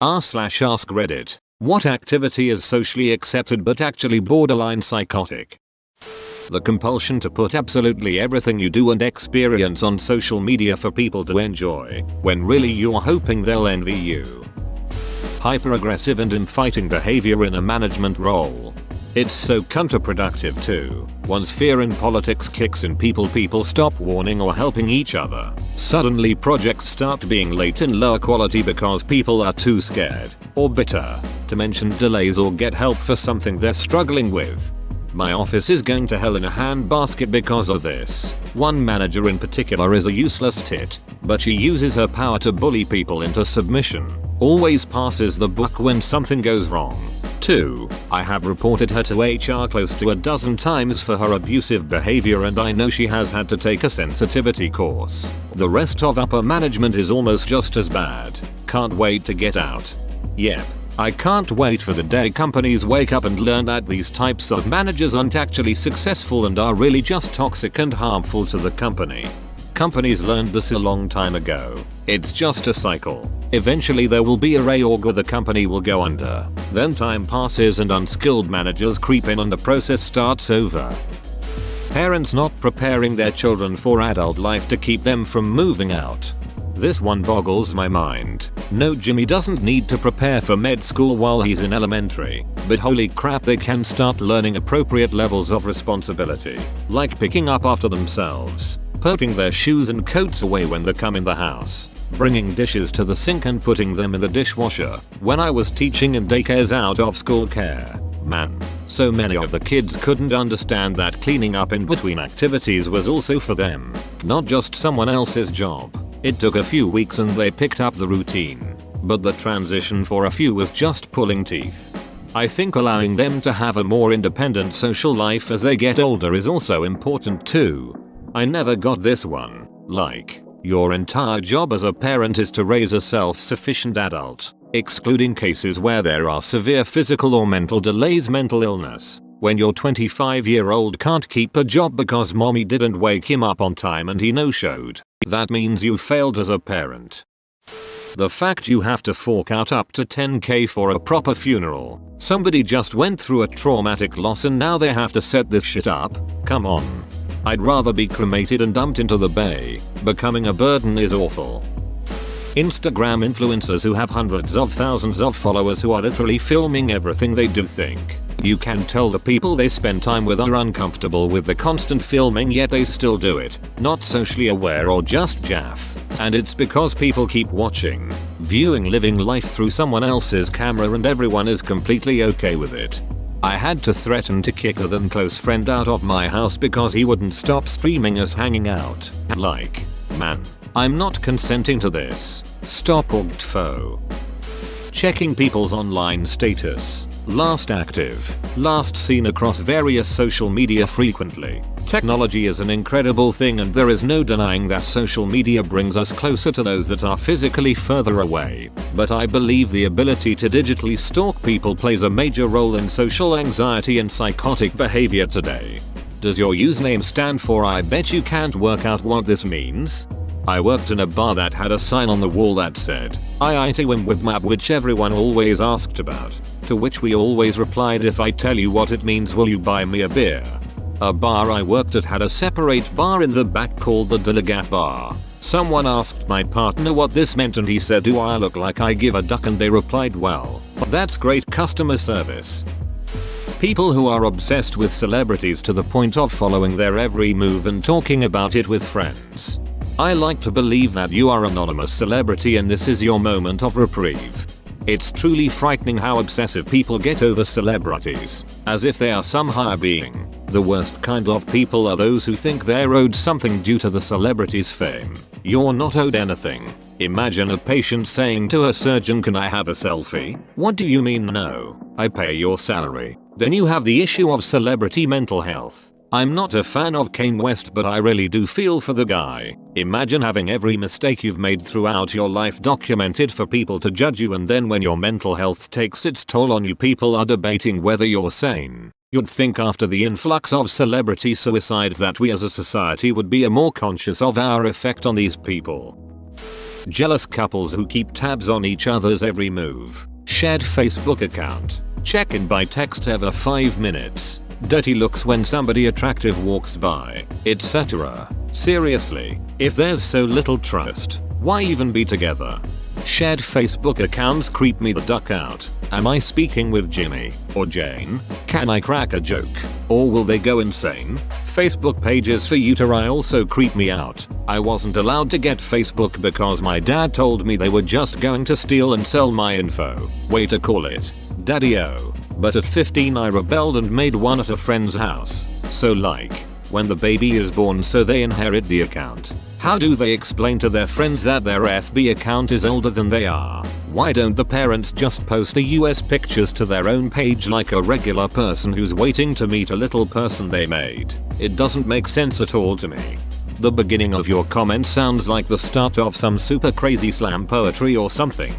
r/ask Reddit. What activity is socially accepted but actually borderline psychotic? The compulsion to put absolutely everything you do and experience on social media for people to enjoy, when really you're hoping they'll envy you. Hyper-aggressive and infighting behavior in a management role. It's so counterproductive too. Once fear in politics kicks in, people stop warning or helping each other. Suddenly projects start being late and lower quality because people are too scared, or bitter, to mention delays or get help for something they're struggling with. My office is going to hell in a handbasket because of this. One manager in particular is a useless tit, but she uses her power to bully people into submission. Always passes the buck when something goes wrong. 2. I have reported her to HR close to a dozen times for her abusive behavior, and I know she has had to take a sensitivity course. The rest of upper management is almost just as bad. Can't wait to get out. Yep. I can't wait for the day companies wake up and learn that these types of managers aren't actually successful and are really just toxic and harmful to the company. Companies learned this a long time ago. It's just a cycle. Eventually there will be a reorg or the company will go under. Then time passes and unskilled managers creep in and the process starts over. Parents not preparing their children for adult life to keep them from moving out. This one boggles my mind. No, Jimmy doesn't need to prepare for med school while he's in elementary, but holy crap, they can start learning appropriate levels of responsibility, like picking up after themselves, putting their shoes and coats away when they come in the house, bringing dishes to the sink and putting them in the dishwasher. When I was teaching in daycares out of school care, man, so many of the kids couldn't understand that cleaning up in between activities was also for them, not just someone else's job. It took a few weeks and they picked up the routine, but the transition for a few was just pulling teeth. I think allowing them to have a more independent social life as they get older is also important too. I never got this one. Like, your entire job as a parent is to raise a self-sufficient adult, excluding cases where there are severe physical or mental delays, mental illness. When your 25-year-old can't keep a job because mommy didn't wake him up on time and he no-showed, that means you failed as a parent. The fact you have to fork out up to $10,000 for a proper funeral. Somebody just went through a traumatic loss and now they have to set this shit up? Come on. I'd rather be cremated and dumped into the bay. Becoming a burden is awful. Instagram influencers who have hundreds of thousands of followers who are literally filming everything they do. Think. You can tell the people they spend time with are uncomfortable with the constant filming, yet they still do it. Not socially aware or just jaff. And it's because people keep watching, viewing, living life through someone else's camera, and everyone is completely okay with it. I had to threaten to kick a then close friend out of my house because he wouldn't stop streaming us hanging out. Like, man, I'm not consenting to this. Stop foe. Checking people's online status. Last active, last seen across various social media frequently. Technology is an incredible thing and there is no denying that social media brings us closer to those that are physically further away. But I believe the ability to digitally stalk people plays a major role in social anxiety and psychotic behavior today. Does your username stand for I bet you can't work out what this means? I worked in a bar that had a sign on the wall that said, IIT Wimwibmab, which everyone always asked about, to which we always replied, if I tell you what it means will you buy me a beer? A bar I worked at had a separate bar in the back called the Dilligaf bar. Someone asked my partner what this meant and he said, do I look like I give a duck? And they replied, well, that's great customer service. People who are obsessed with celebrities to the point of following their every move and talking about it with friends. I like to believe that you are an anonymous celebrity and this is your moment of reprieve. It's truly frightening how obsessive people get over celebrities, as if they are some higher being. The worst kind of people are those who think they're owed something due to the celebrity's fame. You're not owed anything. Imagine a patient saying to a surgeon, can I have a selfie? What do you mean no? I pay your salary. Then you have the issue of celebrity mental health. I'm not a fan of Kanye West, but I really do feel for the guy. Imagine having every mistake you've made throughout your life documented for people to judge you, and then when your mental health takes its toll on you, people are debating whether you're sane. You'd think after the influx of celebrity suicides that we as a society would be more conscious of our effect on these people. Jealous couples who keep tabs on each other's every move. Shared Facebook account. Check in by text every 5 minutes. Dirty looks when somebody attractive walks by, etc. Seriously, if there's so little trust, why even be together? Shared Facebook accounts creep me the duck out. Am I speaking with Jimmy or Jane? Can I crack a joke? Or will they go insane? Facebook pages for uteri also creep me out. I wasn't allowed to get Facebook because my dad told me they were just going to steal and sell my info. Way to call it, Daddy-o. But at 15 I rebelled and made one at a friend's house. So like, when the baby is born so they inherit the account. How do they explain to their friends that their FB account is older than they are? Why don't the parents just post the US pictures to their own page like a regular person who's waiting to meet a little person they made? It doesn't make sense at all to me. The beginning of your comment sounds like the start of some super crazy slam poetry or something.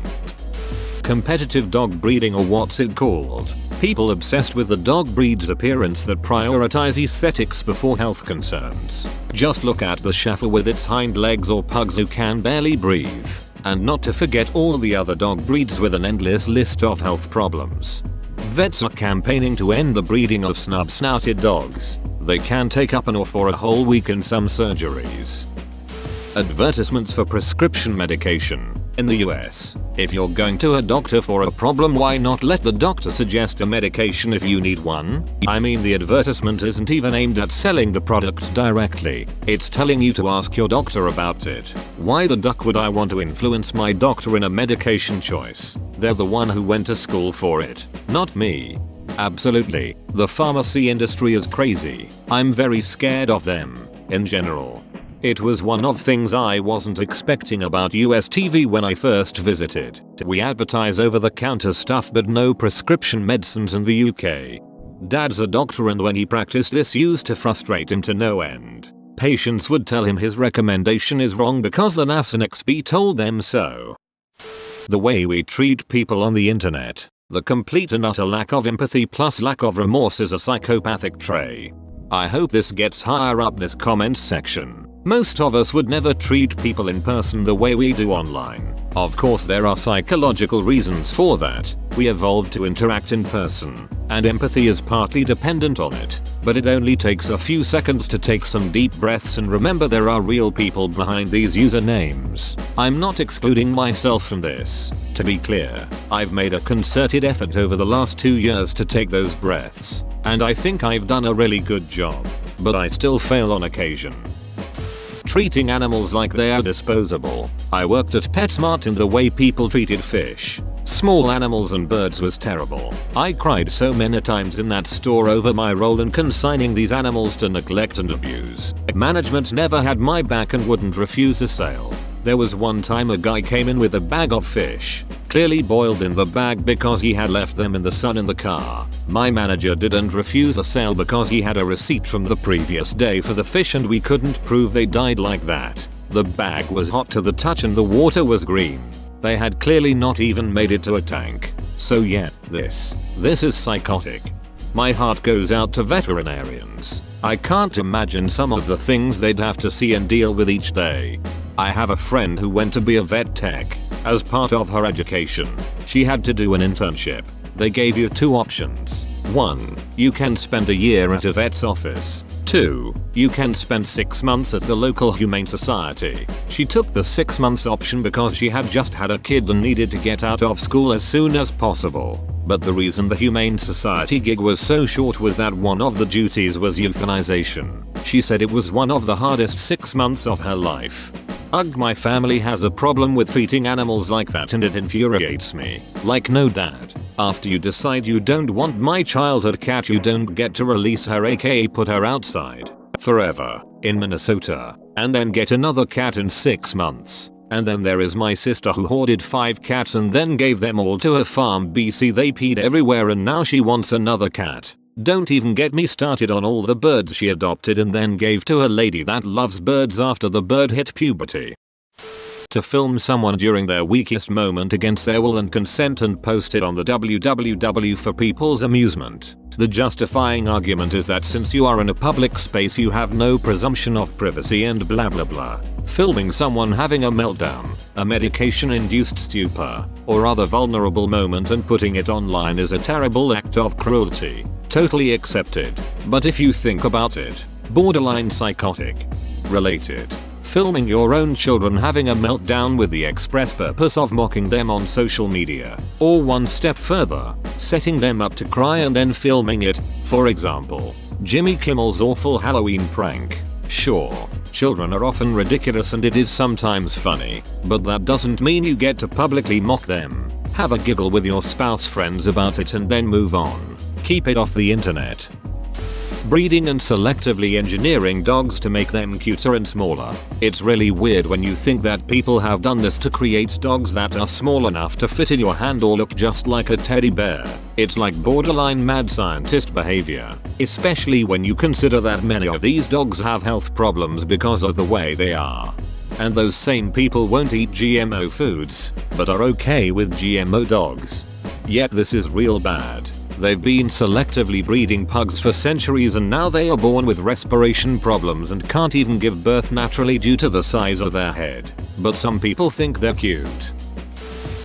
Competitive dog breeding, or what's it called? People obsessed with the dog breed's appearance that prioritize aesthetics before health concerns. Just look at the Schäfer with its hind legs, or pugs who can barely breathe. And not to forget all the other dog breeds with an endless list of health problems. Vets are campaigning to end the breeding of snub-snouted dogs. They can take up an or for a whole week in some surgeries. Advertisements for prescription medication. In the US, if you're going to a doctor for a problem, why not let the doctor suggest a medication if you need one? I mean, the advertisement isn't even aimed at selling the product directly. It's telling you to ask your doctor about it. Why the duck would I want to influence my doctor in a medication choice? They're the one who went to school for it, not me. Absolutely, the pharmacy industry is crazy. I'm very scared of them, in general. It was one of things I wasn't expecting about US TV when I first visited. We advertise over-the-counter stuff but no prescription medicines in the UK. Dad's a doctor, and when he practiced this used to frustrate him to no end. Patients would tell him his recommendation is wrong because the NASNXP told them so. The way we treat people on the internet. The complete and utter lack of empathy plus lack of remorse is a psychopathic trait. I hope this gets higher up this comments section. Most of us would never treat people in person the way we do online. Of course there are psychological reasons for that. We evolved to interact in person, and empathy is partly dependent on it. But it only takes a few seconds to take some deep breaths and remember there are real people behind these usernames. I'm not excluding myself from this. To be clear, I've made a concerted effort over the last 2 years to take those breaths, and I think I've done a really good job. But I still fail on occasion. Treating animals like they are disposable. I worked at PetSmart, and the way people treated fish, small animals and birds was terrible. I cried so many times in that store over my role in consigning these animals to neglect and abuse. Management never had my back and wouldn't refuse a sale. There was one time a guy came in with a bag of fish, clearly boiled in the bag because he had left them in the sun in the car. My manager didn't refuse a sale because he had a receipt from the previous day for the fish and we couldn't prove they died like that. The bag was hot to the touch and the water was green. They had clearly not even made it to a tank. So yeah, this is psychotic. My heart goes out to veterinarians. I can't imagine some of the things they'd have to see and deal with each day. I have a friend who went to be a vet tech. As part of her education, she had to do an internship. They gave you 2 options. 1. You can spend a year at a vet's office. 2. You can spend 6 months at the local humane society. She took the 6 months option because she had just had a kid and needed to get out of school as soon as possible. But the reason the Humane Society gig was so short was that one of the duties was euthanization. She said it was one of the hardest 6 months of her life. Ugh, my family has a problem with treating animals like that and it infuriates me. Like, no dad. After you decide you don't want my childhood cat, you don't get to release her, aka put her outside forever in Minnesota, and then get another cat in 6 months. And then there is my sister who hoarded 5 cats and then gave them all to her farm BC. They peed everywhere and now she wants another cat. Don't even get me started on all the birds she adopted and then gave to a lady that loves birds after the bird hit puberty. To film someone during their weakest moment against their will and consent and post it on the www for people's amusement. The justifying argument is that since you are in a public space you have no presumption of privacy and blah blah blah. Filming someone having a meltdown a medication-induced stupor, or other vulnerable moment, and putting it online is a terrible act of cruelty. Totally accepted. But if you think about it, borderline psychotic. Related. Filming your own children having a meltdown with the express purpose of mocking them on social media. Or one step further, setting them up to cry and then filming it. For example, Jimmy Kimmel's awful Halloween prank. Sure, children are often ridiculous and it is sometimes funny, but that doesn't mean you get to publicly mock them. Have a giggle with your spouse friends about it and then move on. Keep it off the internet. Breeding and selectively engineering dogs to make them cuter and smaller. It's really weird when you think that people have done this to create dogs that are small enough to fit in your hand or look just like a teddy bear. It's like borderline mad scientist behavior, especially when you consider that many of these dogs have health problems because of the way they are. And those same people won't eat GMO foods, but are okay with GMO dogs. Yet this is real bad. They've been selectively breeding pugs for centuries and now they are born with respiration problems and can't even give birth naturally due to the size of their head. But some people think they're cute.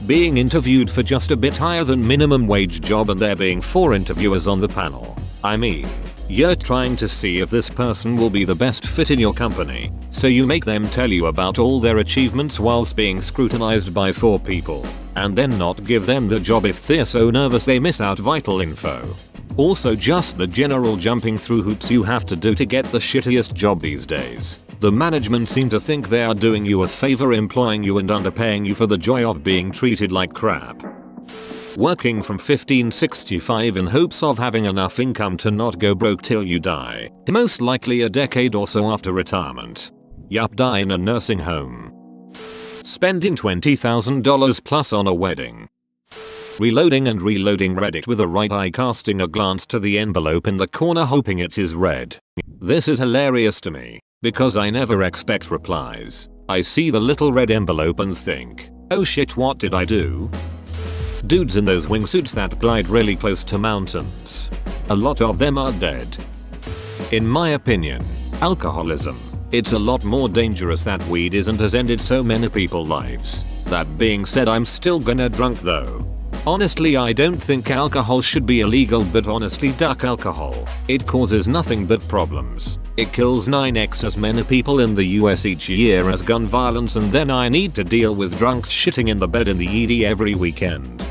Being interviewed for just a bit higher than minimum wage job and there being 4 interviewers on the panel. I mean, you're trying to see if this person will be the best fit in your company, so you make them tell you about all their achievements whilst being scrutinized by 4 people, and then not give them the job if they're so nervous they miss out vital info. Also just the general jumping through hoops you have to do to get the shittiest job these days. The management seem to think they are doing you a favor employing you and underpaying you for the joy of being treated like crap. Working from 1565 in hopes of having enough income to not go broke till you die, most likely a decade or so after retirement. Yup, die in a nursing home. Spending $20,000 plus on a wedding. Reloading and reloading Reddit with the right eye, casting a glance to the envelope in the corner hoping it is read. This is hilarious to me, because I never expect replies. I see the little red envelope and think, oh shit, what did I do? Dudes in those wingsuits that glide really close to mountains. A lot of them are dead. In my opinion, alcoholism. It's a lot more dangerous that weed isn't, has ended so many people's lives. That being said, I'm still gonna drunk though. Honestly, I don't think alcohol should be illegal, but honestly, duck alcohol. It causes nothing but problems. It kills 9x as many people in the US each year as gun violence, and then I need to deal with drunks shitting in the bed in the ED every weekend.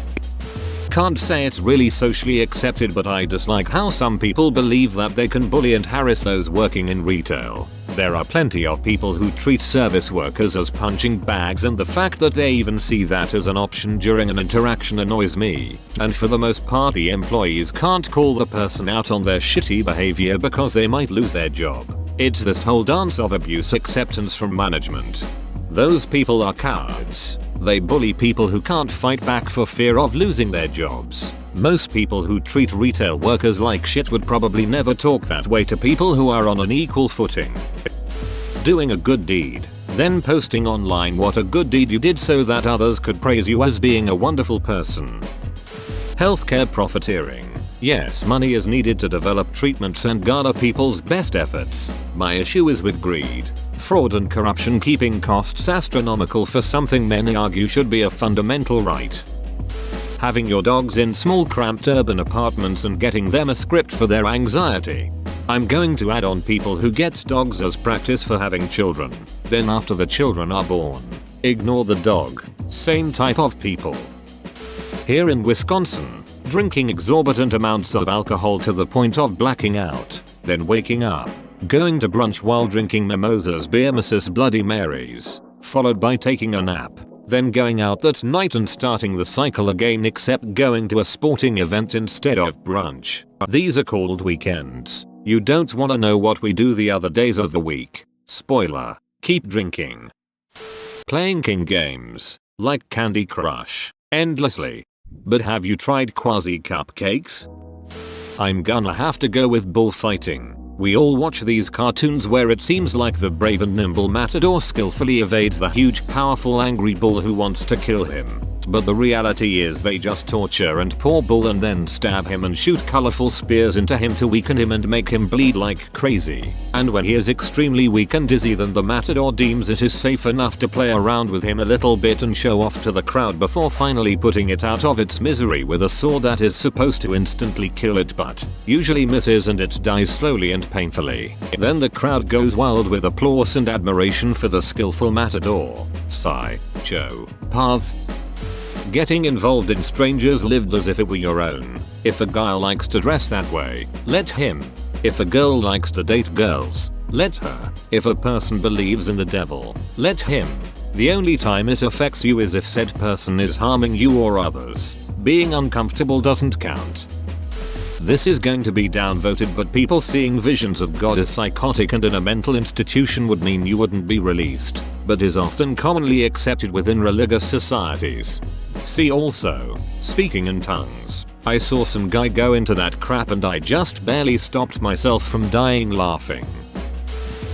Can't say it's really socially accepted, but I dislike how some people believe that they can bully and harass those working in retail. There are plenty of people who treat service workers as punching bags, and the fact that they even see that as an option during an interaction annoys me. And for the most part, the employees can't call the person out on their shitty behavior because they might lose their job. It's this whole dance of abuse acceptance from management. Those people are cowards. They bully people who can't fight back for fear of losing their jobs. Most people who treat retail workers like shit would probably never talk that way to people who are on an equal footing. Doing a good deed, then posting online what a good deed you did so that others could praise you as being a wonderful person. Healthcare profiteering. Yes, money is needed to develop treatments and garner people's best efforts. My issue is with greed, fraud and corruption, keeping costs astronomical for something many argue should be a fundamental right. Having your dogs in small cramped urban apartments and getting them a script for their anxiety. I'm going to add on people who get dogs as practice for having children. Then after the children are born, ignore the dog. Same type of people. Here in Wisconsin, drinking exorbitant amounts of alcohol to the point of blacking out, then waking up, going to brunch while drinking mimosas, beer, Mrs. Bloody Marys, followed by taking a nap, then going out that night and starting the cycle again, except going to a sporting event instead of brunch. These are called weekends. You don't want to know what we do the other days of the week. Spoiler, keep drinking. Playing king games, like Candy Crush, endlessly. But have you tried quasi cupcakes? I'm gonna have to go with bullfighting. We all watch these cartoons where it seems like the brave and nimble matador skillfully evades the huge, powerful, angry bull who wants to kill him. But the reality is they just torture and pour bull and then stab him and shoot colorful spears into him to weaken him and make him bleed like crazy. And when he is extremely weak and dizzy, then the matador deems it is safe enough to play around with him a little bit and show off to the crowd before finally putting it out of its misery with a sword that is supposed to instantly kill it but usually misses and it dies slowly and painfully. Then the crowd goes wild with applause and admiration for the skillful matador. Psychopaths. Getting involved in strangers' lived as if it were your own. If a guy likes to dress that way, let him. If a girl likes to date girls, let her. If a person believes in the devil, let him. The only time it affects you is if said person is harming you or others. Being uncomfortable doesn't count. This is going to be downvoted, but people seeing visions of God as psychotic and in a mental institution would mean you wouldn't be released, but is often commonly accepted within religious societies. See also, speaking in tongues. I saw some guy go into that crap and I just barely stopped myself from dying laughing.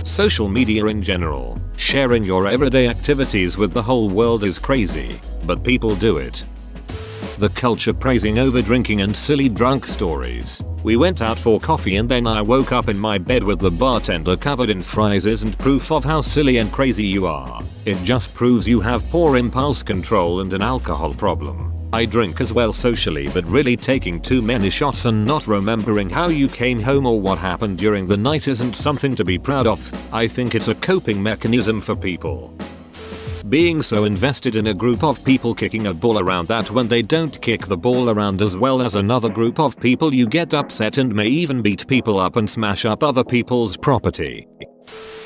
Social media in general, sharing your everyday activities with the whole world is crazy, but people do it. The culture praising over drinking and silly drunk stories. We went out for coffee and then I woke up in my bed with the bartender covered in fries isn't proof of how silly and crazy you are. It just proves you have poor impulse control and an alcohol problem. I drink as well socially, but really taking too many shots and not remembering how you came home or what happened during the night isn't something to be proud of. I think it's a coping mechanism for people. Being so invested in a group of people kicking a ball around that when they don't kick the ball around as well as another group of people, you get upset and may even beat people up and smash up other people's property.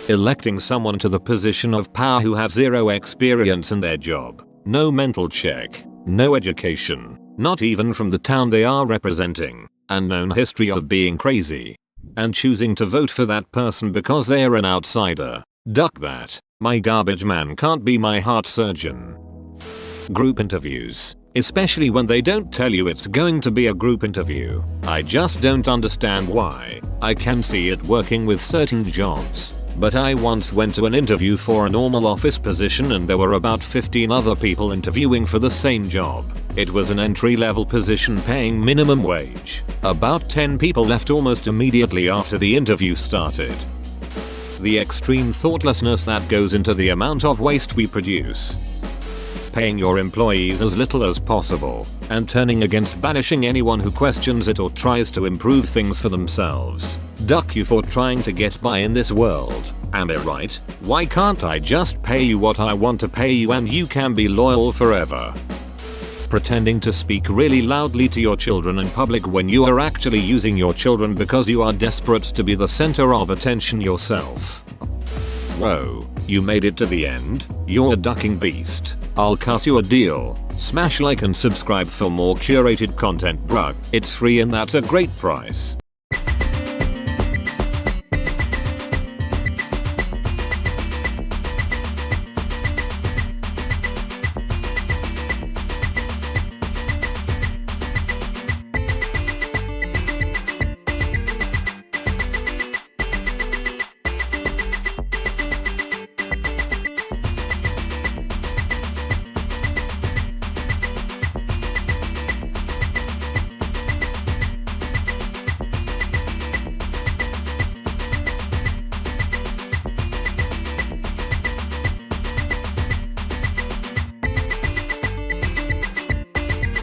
Electing someone to the position of power who has zero experience in their job, no mental check, no education, not even from the town they are representing, and known history of being crazy, and choosing to vote for that person because they are an outsider. Duck that. My garbage man can't be my heart surgeon. Group interviews, especially when they don't tell you it's going to be a group interview. I just don't understand why. I can see it working with certain jobs, but I once went to an interview for a normal office position and there were about 15 other people interviewing for the same job. It was an entry-level position paying minimum wage. About 10 people left almost immediately after the interview started. The extreme thoughtlessness that goes into the amount of waste we produce. Paying your employees as little as possible, and turning against banishing anyone who questions it or tries to improve things for themselves. Duck you for trying to get by in this world. Am I right? Why can't I just pay you what I want to pay you and you can be loyal forever? Pretending to speak really loudly to your children in public when you are actually using your children because you are desperate to be the center of attention yourself. Whoa, you made it to the end? You're a ducking beast. I'll cut you a deal. Smash like and subscribe for more curated content, bruh. It's free and that's a great price.